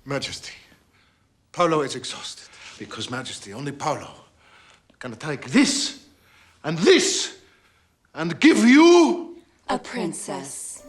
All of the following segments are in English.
Majesty, Paolo is exhausted because, Majesty, only Paolo can take this and this and give you a princess.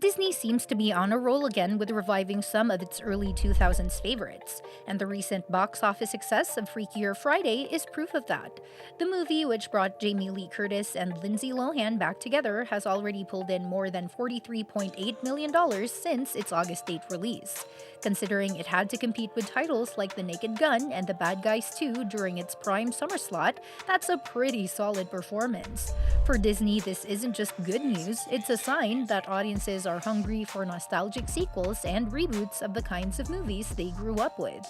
Disney seems to be on a roll again with reviving some of its early 2000s favorites, and the recent box office success of Freakier Friday is proof of that. The movie, which brought Jamie Lee Curtis and Lindsay Lohan back together, has already pulled in more than $43.8 million since its August 8 release. Considering it had to compete with titles like The Naked Gun and The Bad Guys 2 during its prime summer slot, that's a pretty solid performance. For Disney, this isn't just good news, it's a sign that audiences are hungry for nostalgic sequels and reboots of the kinds of movies they grew up with.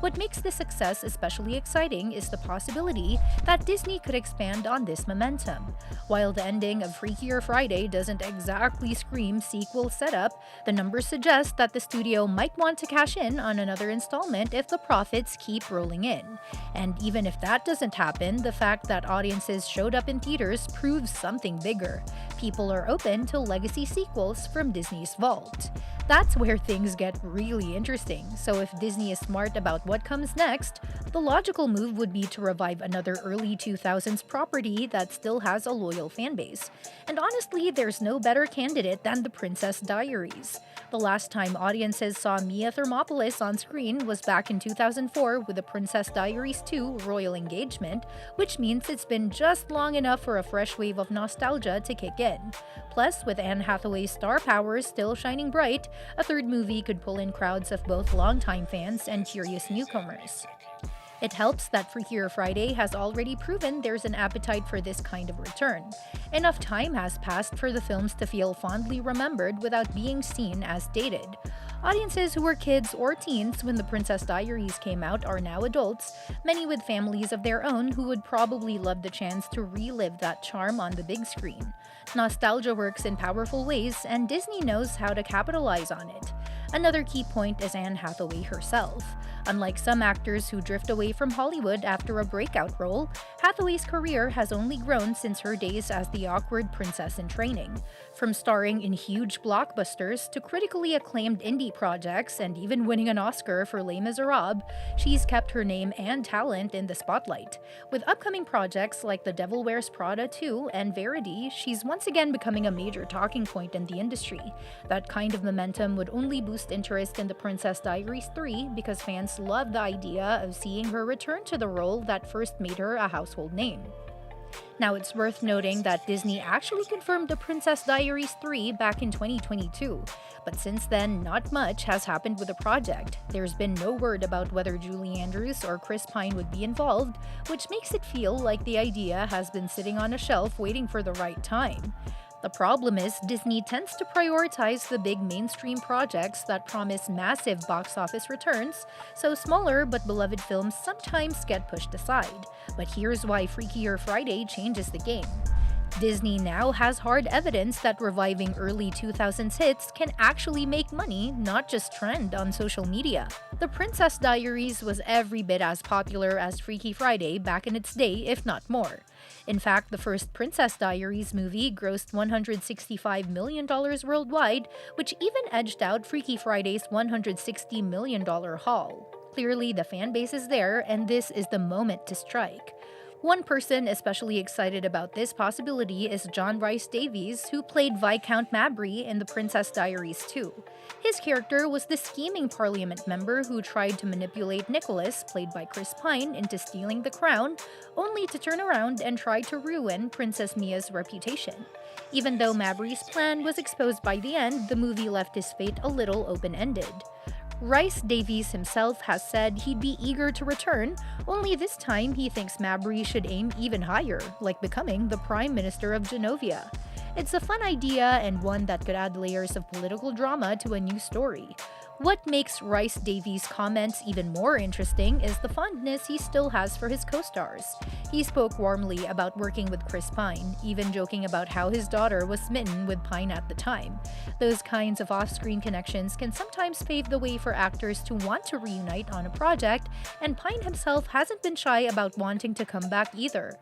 What makes this success especially exciting is the possibility that Disney could expand on this momentum. While the ending of Freakier Friday doesn't exactly scream sequel setup, the numbers suggest that the studio might want to cash in on another installment if the profits keep rolling in. And even if that doesn't happen, the fact that audiences showed up in theaters proves something bigger. People are open to legacy sequels from Disney's vault. That's where things get really interesting, so if Disney is smart about what comes next, the logical move would be to revive another early 2000s property that still has a loyal fanbase. And honestly, there's no better candidate than The Princess Diaries. The last time audiences saw Mia Thermopolis on screen was back in 2004 with The Princess Diaries 2 Royal Engagement, which means it's been just long enough for a fresh wave of nostalgia to kick in. Plus, with Anne Hathaway's star power still shining bright, a third movie could pull in crowds of both longtime fans and curious newcomers. It helps that Freakier Friday has already proven there's an appetite for this kind of return. Enough time has passed for the films to feel fondly remembered without being seen as dated. Audiences who were kids or teens when The Princess Diaries came out are now adults, many with families of their own who would probably love the chance to relive that charm on the big screen. Nostalgia works in powerful ways, and Disney knows how to capitalize on it. Another key point is Anne Hathaway herself. Unlike some actors who drift away from Hollywood after a breakout role, Hathaway's career has only grown since her days as the awkward princess in training. From starring in huge blockbusters to critically acclaimed indie projects and even winning an Oscar for Les Miserables, she's kept her name and talent in the spotlight. With upcoming projects like The Devil Wears Prada 2 and Verity, she's once again becoming a major talking point in the industry. That kind of momentum would only boost interest in The Princess Diaries 3 because fans love the idea of seeing her return to the role that first made her a household name. Now, it's worth noting that Disney actually confirmed The Princess Diaries 3 back in 2022, but since then, not much has happened with the project. There's been no word about whether Julie Andrews or Chris Pine would be involved, which makes it feel like the idea has been sitting on a shelf waiting for the right time. The problem is, Disney tends to prioritize the big mainstream projects that promise massive box office returns, so smaller but beloved films sometimes get pushed aside. But here's why Freakier Friday changes the game. Disney now has hard evidence that reviving early 2000s hits can actually make money, not just trend on social media. The Princess Diaries was every bit as popular as Freaky Friday back in its day, if not more. In fact, the first Princess Diaries movie grossed $165 million worldwide, which even edged out Freaky Friday's $160 million haul. Clearly, the fan base is there, and this is the moment to strike. One person especially excited about this possibility is John Rhys Davies, who played Viscount Mabry in The Princess Diaries 2. His character was the scheming parliament member who tried to manipulate Nicholas, played by Chris Pine, into stealing the crown, only to turn around and try to ruin Princess Mia's reputation. Even though Mabry's plan was exposed by the end, the movie left his fate a little open-ended. Rhys Davies himself has said he'd be eager to return, only this time he thinks Mabry should aim even higher, like becoming the Prime Minister of Genovia. It's a fun idea and one that could add layers of political drama to a new story. What makes Rhys Davies' comments even more interesting is the fondness he still has for his co-stars. He spoke warmly about working with Chris Pine, even joking about how his daughter was smitten with Pine at the time. Those kinds of off-screen connections can sometimes pave the way for actors to want to reunite on a project, and Pine himself hasn't been shy about wanting to come back either.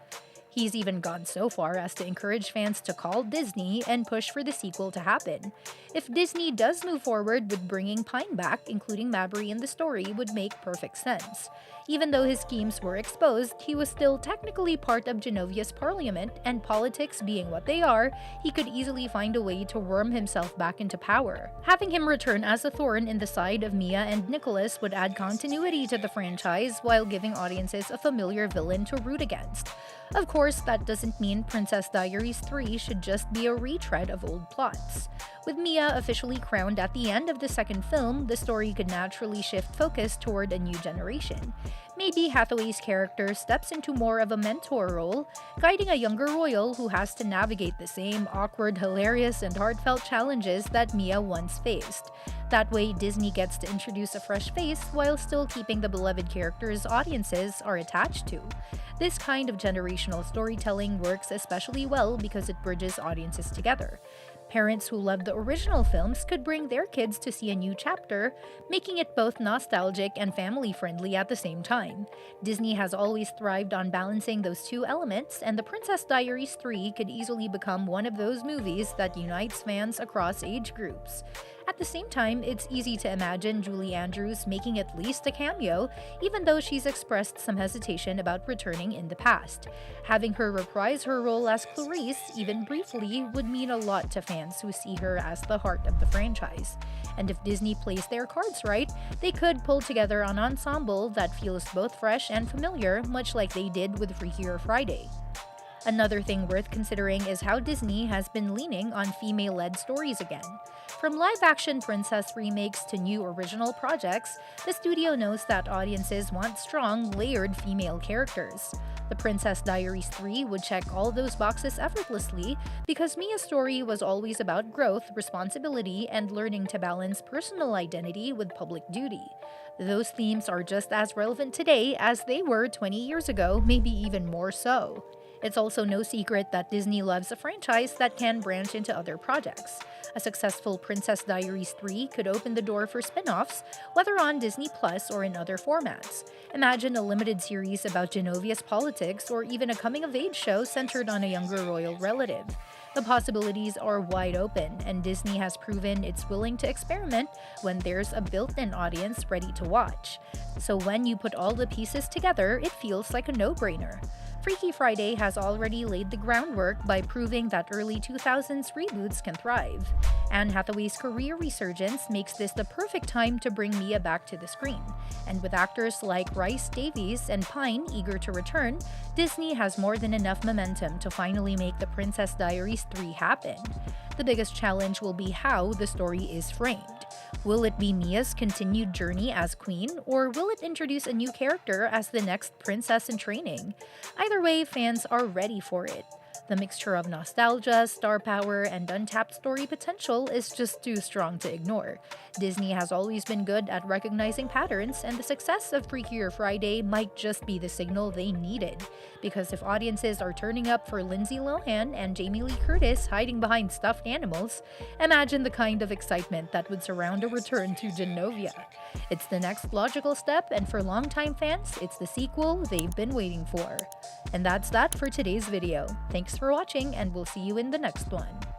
He's even gone so far as to encourage fans to call Disney and push for the sequel to happen. If Disney does move forward with bringing Pine back, including Mabry in the story, would make perfect sense. Even though his schemes were exposed, he was still technically part of Genovia's parliament, and politics being what they are, he could easily find a way to worm himself back into power. Having him return as a thorn in the side of Mia and Nicholas would add continuity to the franchise while giving audiences a familiar villain to root against. Of course, that doesn't mean Princess Diaries 3 should just be a retread of old plots. With Mia officially crowned at the end of the second film, the story could naturally shift focus toward a new generation. Maybe Hathaway's character steps into more of a mentor role, guiding a younger royal who has to navigate the same awkward, hilarious, and heartfelt challenges that Mia once faced. That way, Disney gets to introduce a fresh face while still keeping the beloved characters audiences are attached to. This kind of generational storytelling works especially well because it bridges audiences together. Parents who love the original films could bring their kids to see a new chapter, making it both nostalgic and family-friendly at the same time. Disney has always thrived on balancing those two elements, and The Princess Diaries 3 could easily become one of those movies that unites fans across age groups. At the same time, it's easy to imagine Julie Andrews making at least a cameo, even though she's expressed some hesitation about returning in the past. Having her reprise her role as Clarisse, even briefly, would mean a lot to fans who see her as the heart of the franchise. And if Disney plays their cards right, they could pull together an ensemble that feels both fresh and familiar, much like they did with Freakier Friday. Another thing worth considering is how Disney has been leaning on female-led stories again. From live-action princess remakes to new original projects, the studio knows that audiences want strong, layered female characters. The Princess Diaries 3 would check all those boxes effortlessly because Mia's story was always about growth, responsibility, and learning to balance personal identity with public duty. Those themes are just as relevant today as they were 20 years ago, maybe even more so. It's also no secret that Disney loves a franchise that can branch into other projects. A successful Princess Diaries 3 could open the door for spin-offs, whether on Disney Plus or in other formats. Imagine a limited series about Genovia's politics or even a coming-of-age show centered on a younger royal relative. The possibilities are wide open, and Disney has proven it's willing to experiment when there's a built-in audience ready to watch. So when you put all the pieces together, it feels like a no-brainer. Freaky Friday has already laid the groundwork by proving that early 2000s reboots can thrive. Anne Hathaway's career resurgence makes this the perfect time to bring Mia back to the screen. And with actors like Rhys Davies and Pine eager to return, Disney has more than enough momentum to finally make The Princess Diaries 3 happen. The biggest challenge will be how the story is framed. Will it be Mia's continued journey as queen, or will it introduce a new character as the next princess in training? Either way, fans are ready for it. The mixture of nostalgia, star power, and untapped story potential is just too strong to ignore. Disney has always been good at recognizing patterns, and the success of Freakier Friday might just be the signal they needed. Because if audiences are turning up for Lindsay Lohan and Jamie Lee Curtis hiding behind stuffed animals, imagine the kind of excitement that would surround a return to Genovia. It's the next logical step, and for longtime fans, it's the sequel they've been waiting for. And that's that for today's video. Thanks for watching, and we'll see you in the next one.